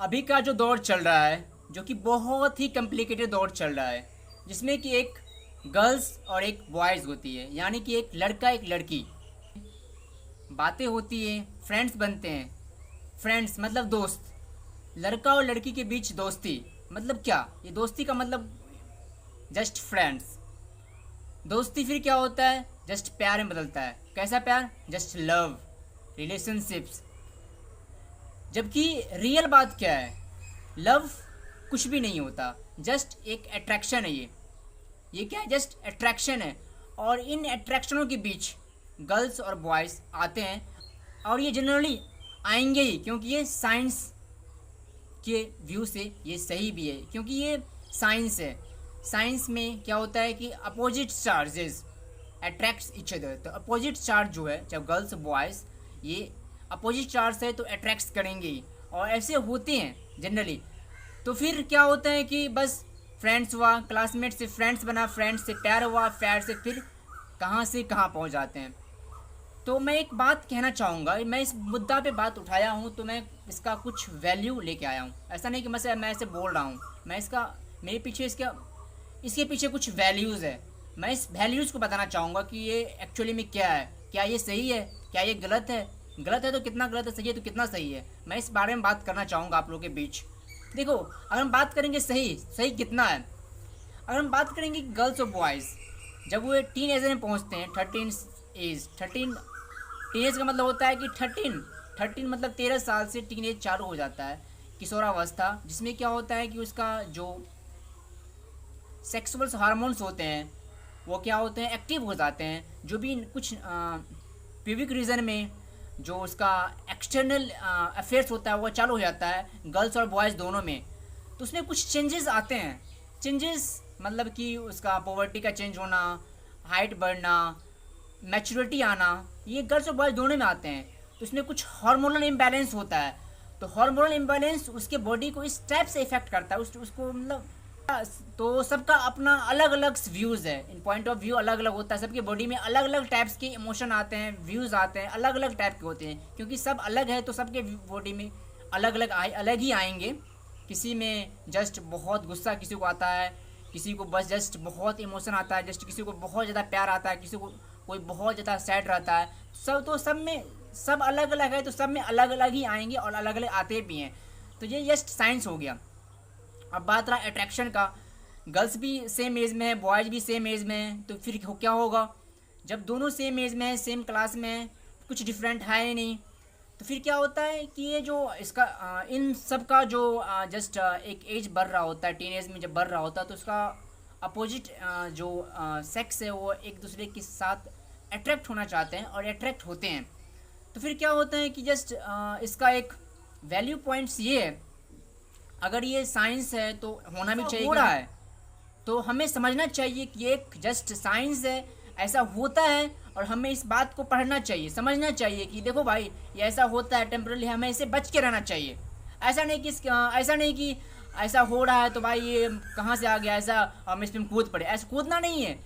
अभी का जो दौर चल रहा है, जो कि बहुत ही कॉम्प्लिकेटेड दौर चल रहा है, जिसमें कि एक गर्ल्स और एक बॉयज़ होती है, यानी कि एक लड़का एक लड़की, बातें होती हैं, फ्रेंड्स बनते हैं। फ्रेंड्स मतलब दोस्त। लड़का और लड़की के बीच दोस्ती मतलब क्या? ये दोस्ती का मतलब जस्ट फ्रेंड्स। दोस्ती फिर क्या होता है? जस्ट प्यार में बदलता है। कैसा प्यार? Just love, relationships. जबकि रियल बात क्या है? लव कुछ भी नहीं होता, जस्ट एक अट्रैक्शन है। ये क्या है? जस्ट अट्रैक्शन है। और इन अट्रैक्शनों के बीच गर्ल्स और बॉयज़ आते हैं, और ये जनरली आएंगे ही, क्योंकि ये साइंस के व्यू से ये सही भी है, क्योंकि ये साइंस है। साइंस में क्या होता है कि opposite charges attracts each other. तो अपोजिट चार्ज जो है, जब गर्ल्स बॉयज़ ये अपोजिट चार्ज है तो अट्रैक्ट्स करेंगे ही, और ऐसे होते हैं जनरली। तो फिर क्या होता है कि बस फ्रेंड्स हुआ, क्लासमेट से फ्रेंड्स बना, फ्रेंड्स से प्यार हुआ, प्यार से फिर कहाँ से कहाँ पहुँच जाते हैं। तो मैं एक बात कहना चाहूँगा, मैं इस मुद्दा पे बात उठाया हूँ तो मैं इसका कुछ वैल्यू लेके आया हूँ। ऐसा नहीं कि मैं ऐसे बोल रहा हूँ, मैं इसका मेरे पीछे इसके पीछे कुछ वैल्यूज़ है। मैं इस वैल्यूज़ को बताना चाहूँगा कि ये एक्चुअली में क्या है, क्या ये सही है, क्या ये गलत है। गलत है तो कितना गलत है, सही है तो कितना सही है, मैं इस बारे में बात करना चाहूँगा आप लोगों के बीच। देखो, अगर हम बात करेंगे सही सही कितना है, अगर हम बात करेंगे गर्ल्स और बॉयज़ जब वो टीन एज में पहुँचते हैं, 13 टीन एज का मतलब होता है कि 13 मतलब 13 साल से टीन एज चालू हो जाता है, किशोरावस्था, जिसमें क्या होता है कि उसका जो सेक्सुअल हार्मोन्स होते हैं वो क्या होते हैं, एक्टिव हो जाते हैं। जो भी कुछ प्यूबिक रीजन में जो उसका एक्सटर्नल अफेयर्स होता है वो चालू हो जाता है गर्ल्स और बॉयज़ दोनों में। तो उसमें कुछ चेंजेस आते हैं। चेंजेस मतलब कि उसका पॉवर्टी का चेंज होना, हाइट बढ़ना, मैच्योरिटी आना, ये गर्ल्स और बॉयज़ दोनों में आते हैं। तो उसमें कुछ हार्मोनल इम्बैलेंस होता है। तो हार्मोनल इम्बैलेंस उसके बॉडी को इस टाइप से इफेक्ट करता है, उसको मतलब। तो सबका अपना अलग अलग व्यूज़ है, इन पॉइंट ऑफ व्यू अलग अलग होता है। सबके बॉडी में अलग अलग टाइप्स के इमोशन आते हैं, व्यूज़ आते हैं, अलग अलग टाइप के होते हैं, क्योंकि सब अलग है तो सबके बॉडी में अलग अलग ही आएंगे। किसी में जस्ट बहुत गुस्सा किसी को आता है, किसी को बस जस्ट बहुत इमोशन आता है, जस्ट किसी को बहुत ज़्यादा प्यार आता है, किसी को कोई बहुत ज़्यादा सैड रहता है। सब में सब अलग अलग है, तो सब में अलग अलग ही आएंगे और अलग अलग आते भी हैं। तो ये जस्ट साइंस हो गया। अब बात रहा अट्रैक्शन का, गर्ल्स भी सेम एज में है, बॉयज़ भी सेम एज में है, तो फिर क्या होगा? जब दोनों सेम एज में है, सेम क्लास में है, कुछ डिफरेंट है ही नहीं, तो फिर क्या होता है कि ये जो इसका इन सब का जो जस्ट एक एज बढ़ रहा होता है, टीन एज में जब बढ़ रहा होता है, तो उसका अपोजिट जो सेक्स है वो एक दूसरे के साथ अट्रैक्ट होना चाहते हैं और अट्रैक्ट होते हैं। तो फिर क्या होता है कि जस्ट इसका एक वैल्यू पॉइंट्स ये है, अगर ये साइंस है तो होना भी चाहिए। हो रहा है तो हमें समझना चाहिए कि ये एक जस्ट साइंस है, ऐसा होता है, और हमें इस बात को पढ़ना चाहिए, समझना चाहिए कि देखो भाई ये ऐसा होता है टेम्पररी, हमें इसे बच के रहना चाहिए। ऐसा नहीं कि ऐसा हो रहा है तो भाई ये कहाँ से आ गया, ऐसा हम इसमें कूद पड़े, ऐसा कूदना नहीं है।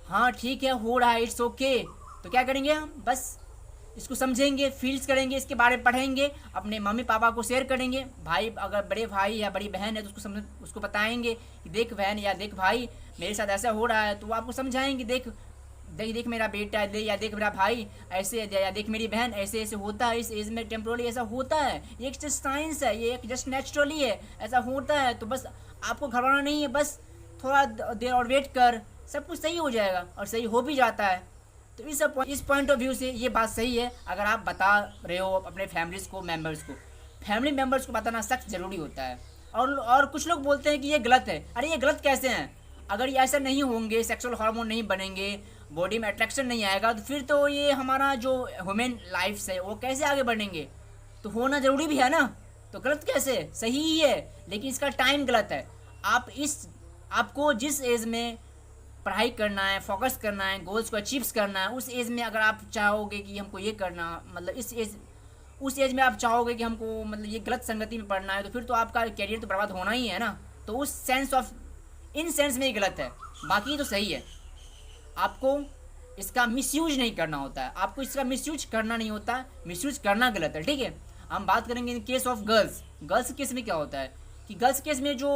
हाँ ठीक है, हो रहा है, इट्स ओके। तो क्या करेंगे हम? बस इसको समझेंगे, फील्स करेंगे, इसके बारे में पढ़ेंगे, अपने मम्मी पापा को शेयर करेंगे। भाई अगर बड़े भाई या बड़ी बहन है तो उसको बताएंगे कि देख बहन या देख भाई मेरे साथ ऐसा हो रहा है, तो वो आपको समझाएंगे, देख देख देख मेरा बेटा है, या देख मेरा भाई ऐसे, या देख मेरी बहन ऐसे ऐसे होता है, इस एज में टेम्पोरली ऐसा होता है, ये एक जस्ट साइंस है, ये एक जस्ट नेचुरली है, ऐसा होता है। तो बस आपको घबराना नहीं है, बस थोड़ा देर और वेट कर, सब कुछ सही हो जाएगा, और सही हो भी जाता है। तो इस पॉइंट ऑफ व्यू से ये बात सही है। अगर आप बता रहे हो अपने फैमिली मेम्बर्स को बताना सख्त ज़रूरी होता है। और कुछ लोग बोलते हैं कि ये गलत है। अरे ये गलत कैसे हैं? अगर ये ऐसा नहीं होंगे, सेक्सुअल हार्मोन नहीं बनेंगे, बॉडी में अट्रैक्शन नहीं आएगा, तो फिर तो ये हमारा जो ह्यूमन लाइफ है वो कैसे आगे बढ़ेंगे? तो होना ज़रूरी भी है ना, तो गलत कैसे? सही ही है, लेकिन इसका टाइम गलत है। आपको जिस एज में पढ़ाई करना है, फोकस करना है, गोल्स को अचीव करना है, उस एज में अगर आप चाहोगे कि हमको ये करना, मतलब उस एज में आप चाहोगे कि हमको मतलब ये गलत संगति में पढ़ना है, तो फिर तो आपका कैरियर तो बर्बाद होना ही है ना। तो इन सेंस में ही गलत है, बाकी तो सही है। आपको इसका मिसयूज नहीं करना होता है, आपको इसका मिसयूज करना नहीं होता, मिसयूज करना गलत है, ठीक है। हम बात करेंगे in case of girls, girls के केस में क्या होता है कि गर्ल्स केस में जो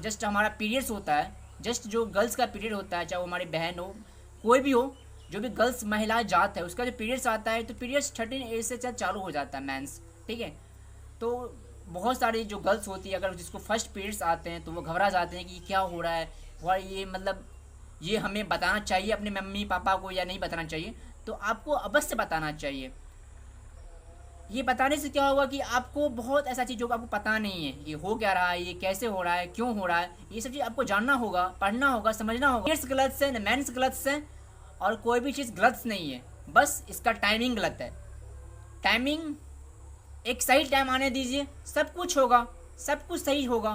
जस्ट हमारा पीरियड्स होता है, जस्ट जो गर्ल्स का पीरियड होता है, चाहे वो हमारी बहन हो कोई भी हो, जो भी गर्ल्स महिला जात है, उसका जो पीरियड्स आता है तो पीरियड्स 13 एज से चालू हो जाता है मेंस, ठीक है। तो बहुत सारी जो गर्ल्स होती है अगर जिसको फर्स्ट पीरियड्स आते हैं तो वो घबरा जाते हैं कि क्या हो रहा है, और ये मतलब ये हमें बताना चाहिए अपने मम्मी पापा को या नहीं बताना चाहिए। तो आपको अवश्य बताना चाहिए। ये बताने से क्या होगा कि आपको बहुत ऐसा चीज़ जो आपको पता नहीं है, ये हो क्या रहा है, ये कैसे हो रहा है, क्यों हो रहा है, ये सब चीज़ आपको जानना होगा, पढ़ना होगा, समझना होगा। पीरियड्स गलत से न मेंस गलत से, और कोई भी चीज़ गलत नहीं है, बस इसका टाइमिंग गलत है। टाइमिंग एक सही टाइम आने दीजिए, सब कुछ होगा, सब कुछ सही होगा।